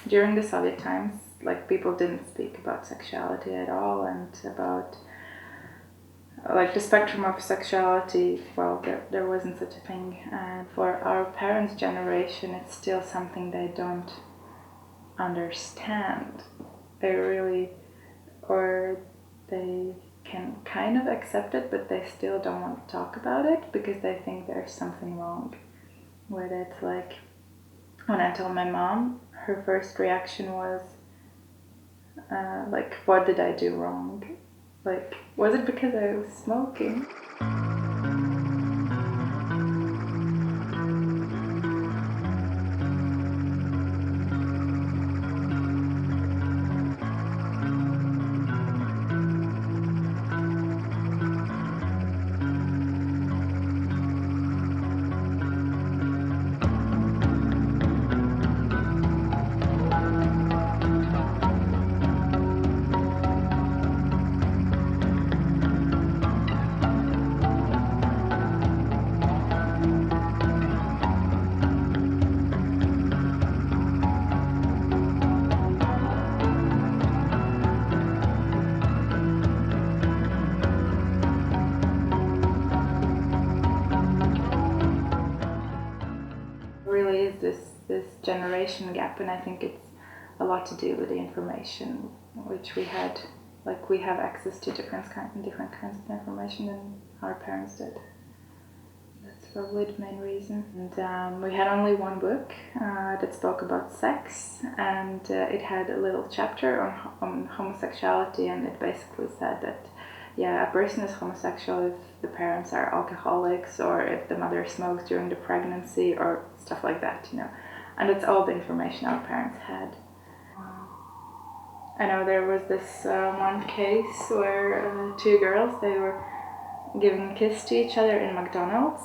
During the Soviet times, like, people didn't speak about sexuality at all, and about like the spectrum of sexuality. Well, there wasn't such a thing. And for our parents' generation, it's still something they don't understand. They really, or they can kind of accept it, but they still don't want to talk about it because they think there's something wrong with it. Like, when I told my mom, her first reaction was, like, what did I do wrong? Like, was it because I was smoking? Really is this generation gap, and I think it's a lot to do with the information which we had. Like, we have access to different kinds of information than our parents did. That's probably the main reason. And we had only one book that spoke about sex, and it had a little chapter on homosexuality, and it basically said that, yeah, a person is homosexual if the parents are alcoholics, or if the mother smokes during the pregnancy, or stuff like that, you know. And it's all the information our parents had. I know there was this one case where two girls, they were giving a kiss to each other in McDonald's,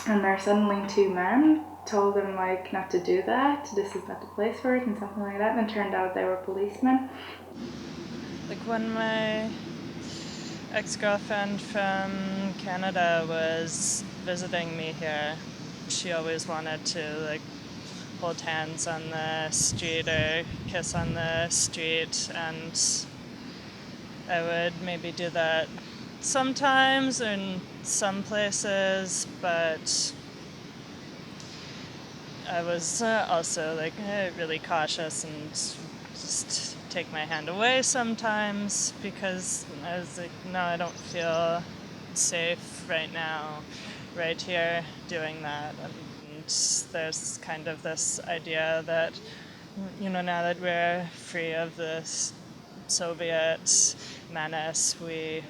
and there suddenly two men told them, like, not to do that, this is not the place for it, and something like that, and it turned out they were policemen. Like, when my ex-girlfriend from Canada was visiting me here, she always wanted to, like, hold hands on the street or kiss on the street, and I would maybe do that sometimes in some places, but I was also, like, really cautious and just take my hand away sometimes because I was like, no, I don't feel safe right now, right here, doing that. And there's kind of this idea that, you know, now that we're free of this Soviet menace, we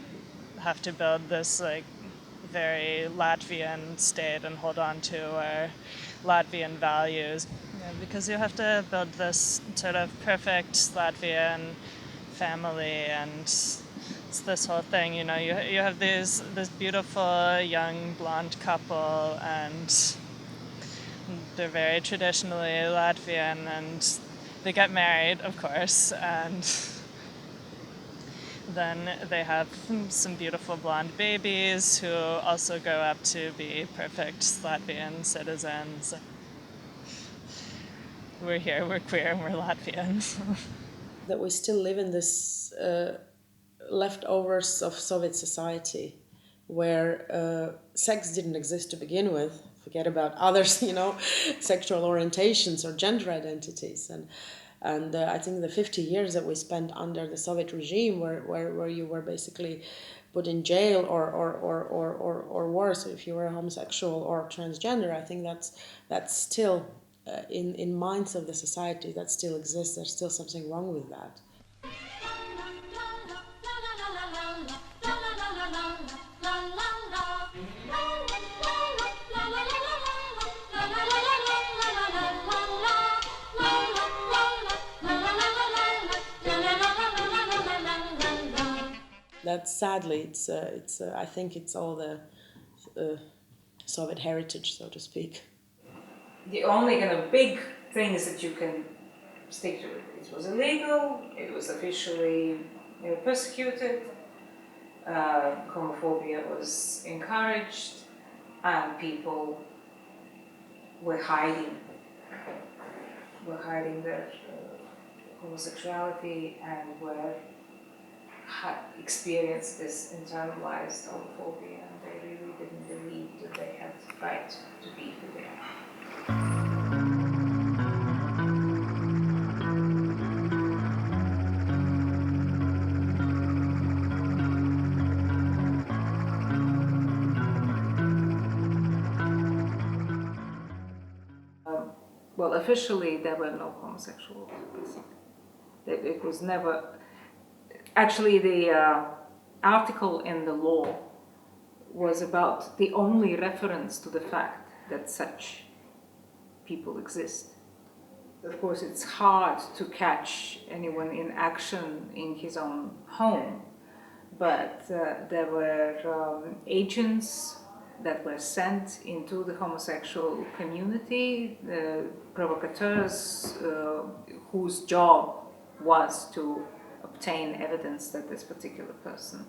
have to build this, like, very Latvian state and hold on to our Latvian values, because you have to build this sort of perfect Latvian family, and it's this whole thing, you know, you have this beautiful young blonde couple, and they're very traditionally Latvian, and they get married, of course, and then they have some beautiful blonde babies who also grow up to be perfect Latvian citizens. We're here, we're queer, and we're Latvians. That we still live in this leftovers of Soviet society where sex didn't exist to begin with. Forget about others, you know, sexual orientations or gender identities. And I think the 50 years that we spent under the Soviet regime, where you were basically put in jail or worse if you were a homosexual or transgender, I think that's still in minds of the society that still exists. There's still something wrong with that. That sadly, it's I think it's all the Soviet heritage, so to speak. The only kind of big things that you can stick to it was illegal, it was officially persecuted, homophobia was encouraged, and people were hiding were hiding their homosexuality and experienced this internalized homophobia, and they really didn't believe that they had the right to be who they are. Well, officially there were no homosexuals. It was never. Actually, the article in the law was about the only reference to the fact that such people exist. Of course, it's hard to catch anyone in action in his own home, but there were agents that were sent into the homosexual community, provocateurs whose job was to obtain evidence that this particular person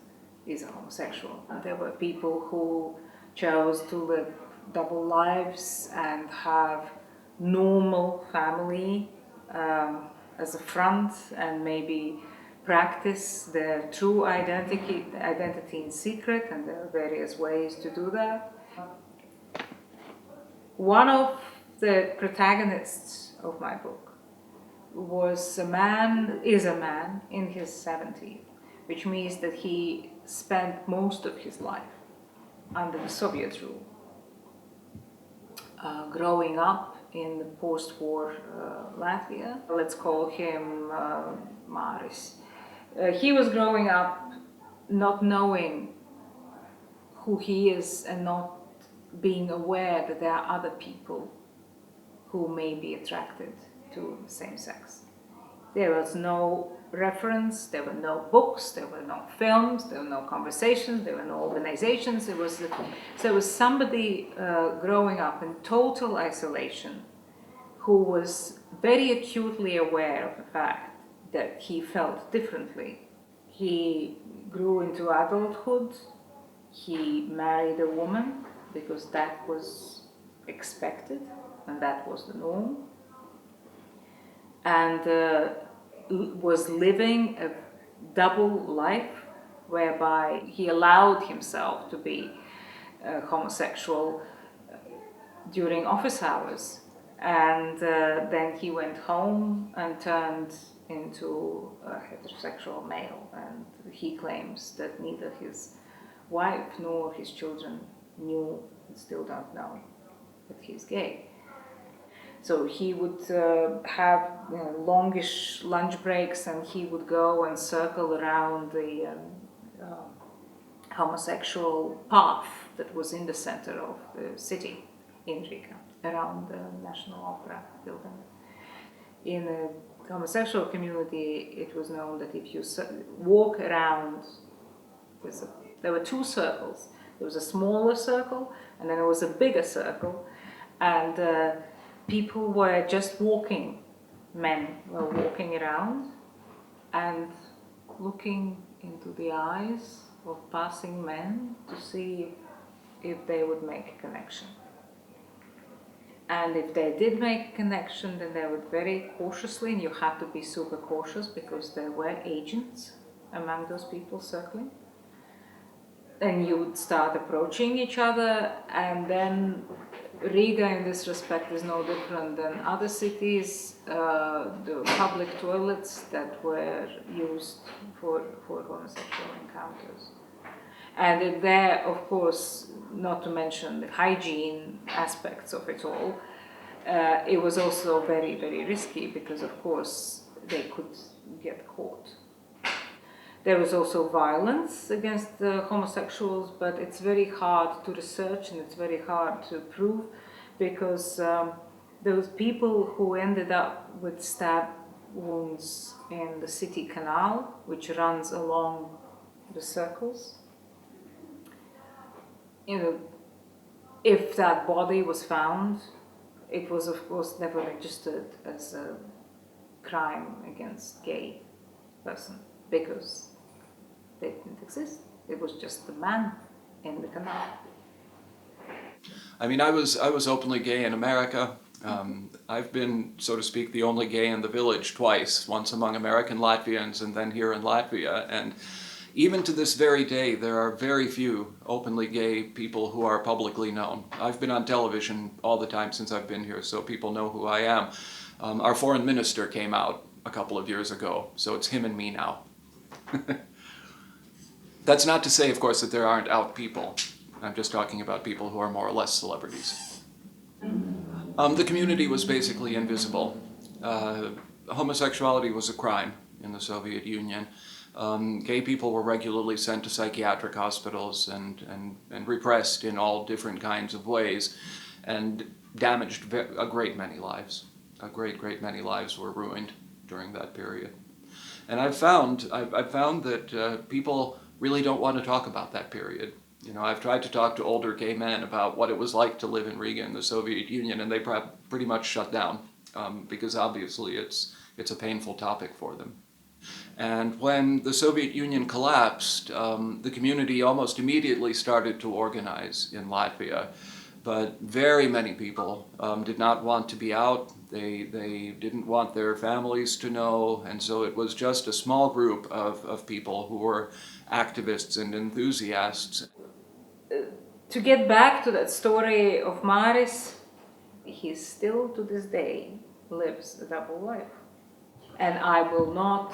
is a homosexual. There were people who chose to live double lives and have normal family as a front, and maybe practice their true identity in secret, and there are various ways to do that. One of the protagonists of my book is a man in his 70s, which means that he spent most of his life under the Soviet rule, growing up in the post-war Latvia. Let's call him Maris. He was growing up not knowing who he is and not being aware that there are other people who may be attracted to the same sex. There was no reference, there were no books, there were no films, there were no conversations, there were no organizations. So it was somebody growing up in total isolation who was very acutely aware of the fact that he felt differently. He grew into adulthood, he married a woman because that was expected and that was the norm, and was living a double life whereby he allowed himself to be homosexual during office hours, and then he went home and turned into a heterosexual male, and he claims that neither his wife nor his children knew and still don't know that he's gay. So he would have longish lunch breaks, and he would go and circle around the homosexual path that was in the center of the city in Riga, around the National Opera building. In the homosexual community, it was known that if you walk around, there were two circles. There was a smaller circle, and then there was a bigger circle, and people were just walking. Men were walking around and looking into the eyes of passing men to see if they would make a connection. And if they did make a connection, then they would very cautiously, and you had to be super cautious because there were agents among those people circling. And you would start approaching each other, and then Riga in this respect is no different than other cities. The public toilets that were used for homosexual encounters. And there, of course, not to mention the hygiene aspects of it all, it was also very, very risky because, of course, they could get caught. There was also violence against the homosexuals, but it's very hard to research and it's very hard to prove because those people who ended up with stab wounds in the city canal, which runs along the circles, if that body was found, it was of course never registered as a crime against gay person because they didn't exist. It was just the man in the canal. I mean, I was openly gay in America I've been, so to speak, the only gay in the village twice, once among American Latvians and then here in Latvia. And even to this very day, there are very few openly gay people who are publicly known. I've been on television all the time since I've been here, so people know who I am. Our foreign minister came out a couple of years ago, so it's him and me now. That's not to say, of course, that there aren't out people. I'm just talking about people who are more or less celebrities. The community was basically invisible. Homosexuality was a crime in the Soviet Union. Gay people were regularly sent to psychiatric hospitals and repressed in all different kinds of ways and damaged a great many lives. A great many lives were ruined during that period. And I've found that people really don't want to talk about that period. You know, I've tried to talk to older gay men about what it was like to live in Riga in the Soviet Union, and they pretty much shut down because obviously it's a painful topic for them. And when the Soviet Union collapsed, the community almost immediately started to organize in Latvia. But very many people did not want to be out. They didn't want their families to know, and so it was just a small group of people who were activists and enthusiasts. To get back to that story of Maris, he still to this day lives a double life. And I will not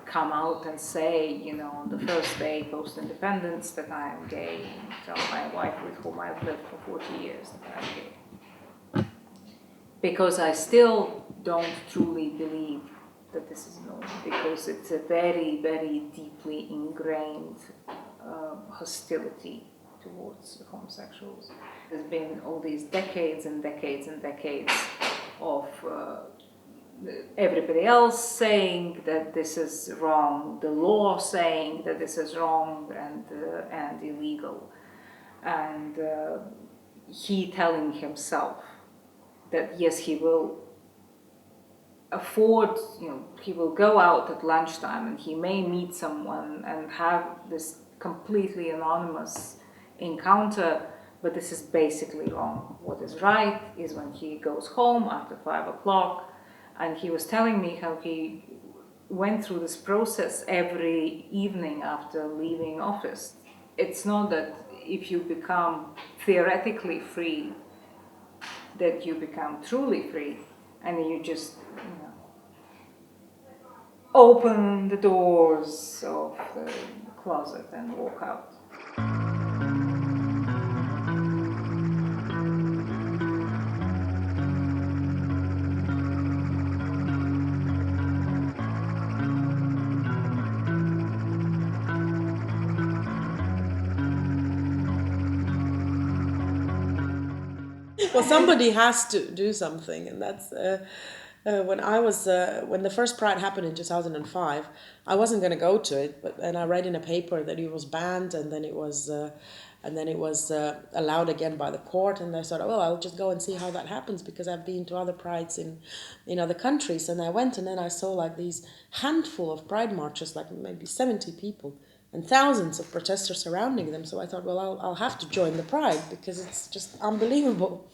come out and say, you know, on the first day post-independence that I am gay, and tell my wife with whom I've lived for 40 years that I'm gay. Because I still don't truly believe that this is normal, because it's a very, very deeply ingrained hostility towards homosexuals. There's been all these decades and decades and decades of everybody else saying that this is wrong, the law saying that this is wrong and illegal, and he telling himself that yes, he will afford, you know, he will go out at lunchtime and he may meet someone and have this completely anonymous encounter, but this is basically wrong. What is right is when he goes home after 5 o'clock. And he was telling me how he went through this process every evening after leaving office. It's not that if you become theoretically free, that you become truly free, and you just, you know, open the doors of the closet and walk out. Well, somebody has to do something, and that's when the first Pride happened in 2005. I wasn't going to go to it, and I read in a paper that it was banned, and then it was allowed again by the court. And I thought, well, I'll just go and see how that happens, because I've been to other prides in other countries, and I went, and then I saw like these handful of pride marches, like maybe 70 people. And thousands of protesters surrounding them. So I thought, well, I'll have to join the Pride, because it's just unbelievable.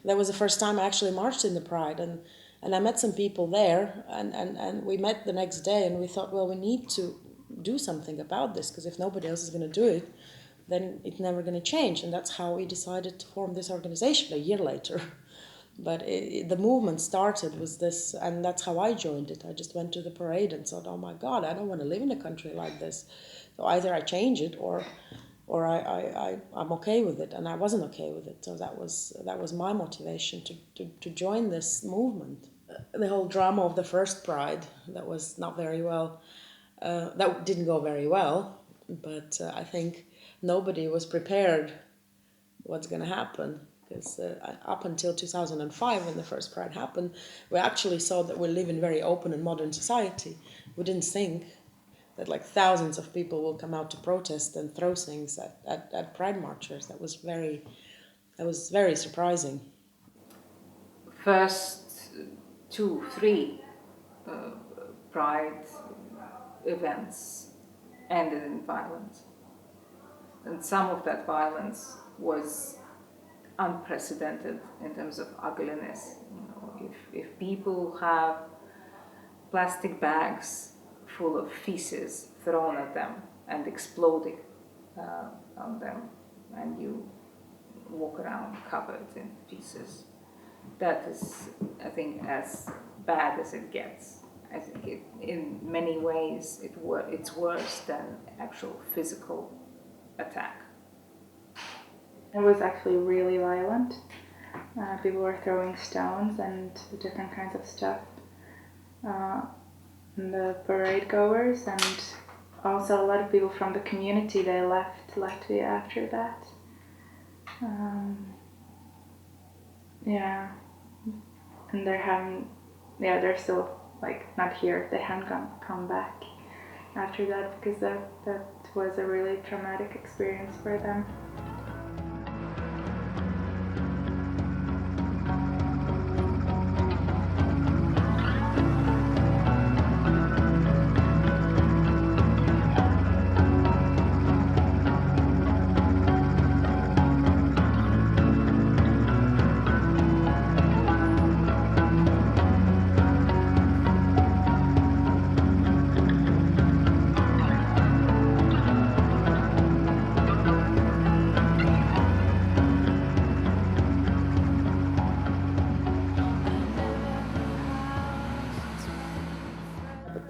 That was the first time I actually marched in the Pride. And I met some people there, and we met the next day, and we thought, well, we need to do something about this, because if nobody else is going to do it, then it's never going to change. And that's how we decided to form this organization a year later. But the movement started with this, and that's how I joined it. I just went to the parade and thought, oh my God, I don't want to live in a country like this. So either I change it or I'm okay with it, and I wasn't okay with it. So that was my motivation to join this movement. The whole drama of the first Pride, that was not very well. That didn't go very well, but I think nobody was prepared what's going to happen. Because up until 2005, when the first Pride happened, we actually saw that we live in a very open and modern society. We didn't think that like thousands of people will come out to protest and throw things at Pride marchers. That was very surprising. First 2-3 Pride events ended in violence. And some of that violence was unprecedented in terms of ugliness. You know, if people have plastic bags full of feces thrown at them and exploding on them, and you walk around covered in pieces, that is, I think, as bad as it gets. I think in many ways it's worse than actual physical attack. It was actually really violent. People were throwing stones and different kinds of stuff. The parade goers, and also a lot of people from the community, they left Latvia after that. Yeah, and they're still not here. They haven't come back after that, because that was a really traumatic experience for them.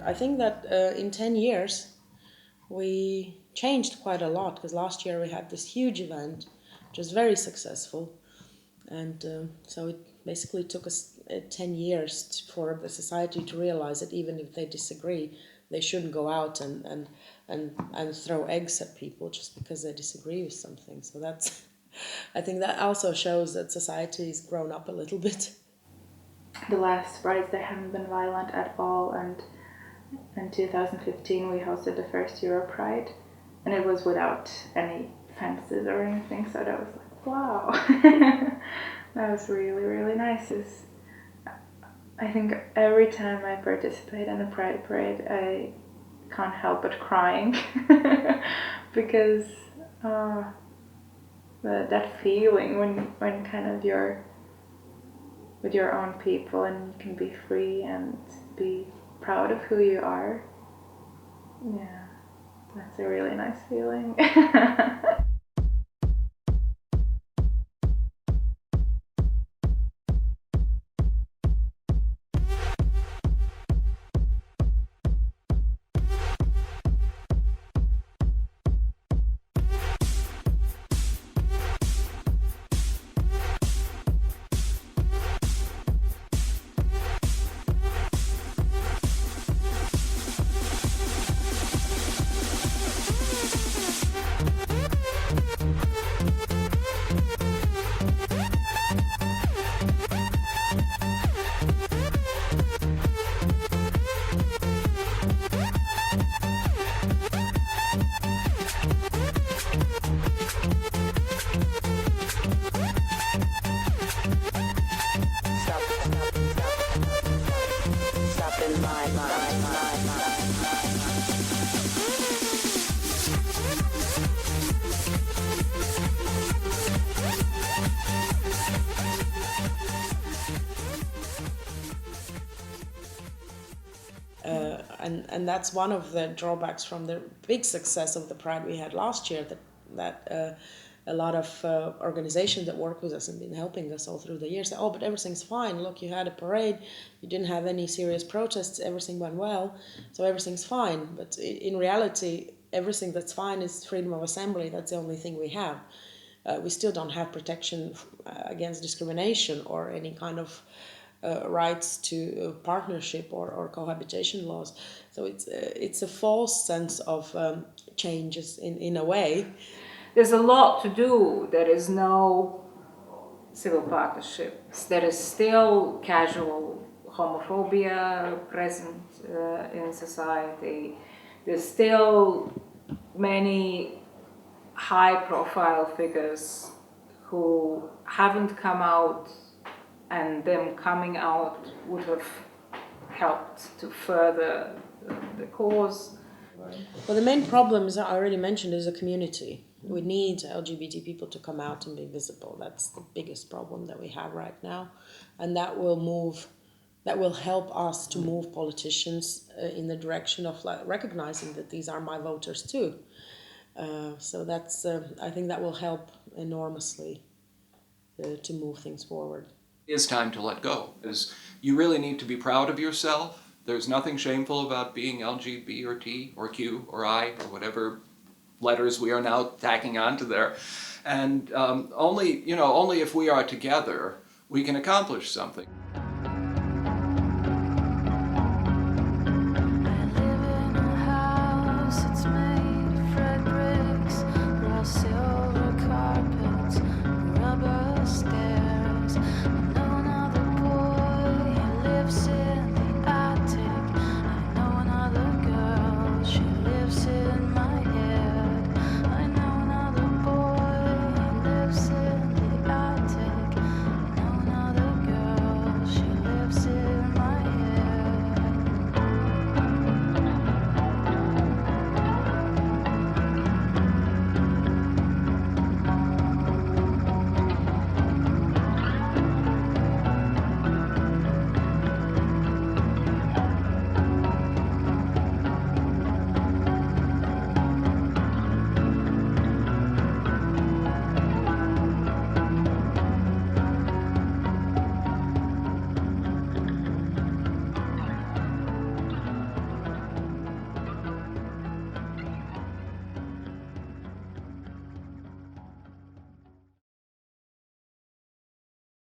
I think that in 10 years we changed quite a lot, because last year we had this huge event which was very successful, and so it basically took us 10 years for the society to realize that even if they disagree, they shouldn't go out and throw eggs at people just because they disagree with something. So that's, I think that also shows that society's grown up a little bit. The last prides, they haven't been violent at all, and in 2015 we hosted the first Euro Pride, and it was without any fences or anything, so that was like, wow. That was really, really nice. I think every time I participate in a Pride Parade, I can't help but crying because that feeling when kind of you're with your own people and you can be free and be proud of who you are. Yeah, that's a really nice feeling. And that's one of the drawbacks from the big success of the Pride we had last year, that a lot of organizations that work with us and been helping us all through the years say, oh, but everything's fine. Look, you had a parade, you didn't have any serious protests, everything went well, so everything's fine. But in reality, everything that's fine is freedom of assembly. That's the only thing we have. We still don't have protection against discrimination or any kind of rights to partnership or cohabitation laws. So it's a false sense of changes in a way. There's a lot to do. There is no civil partnerships. There is still casual homophobia present in society. There's still many high-profile figures who haven't come out, and them coming out would have helped to further the cause. Well, the main problem, as I already mentioned, is a community. We need LGBT people to come out and be visible. That's the biggest problem that we have right now, and that will help us to move politicians in the direction of recognizing that these are my voters too. So that's I think that will help enormously to move things forward. It is time to let go, because you really need to be proud of yourself. There's nothing shameful about being LGB or T or Q or I or whatever letters we are now tacking onto there. And only if we are together, we can accomplish something.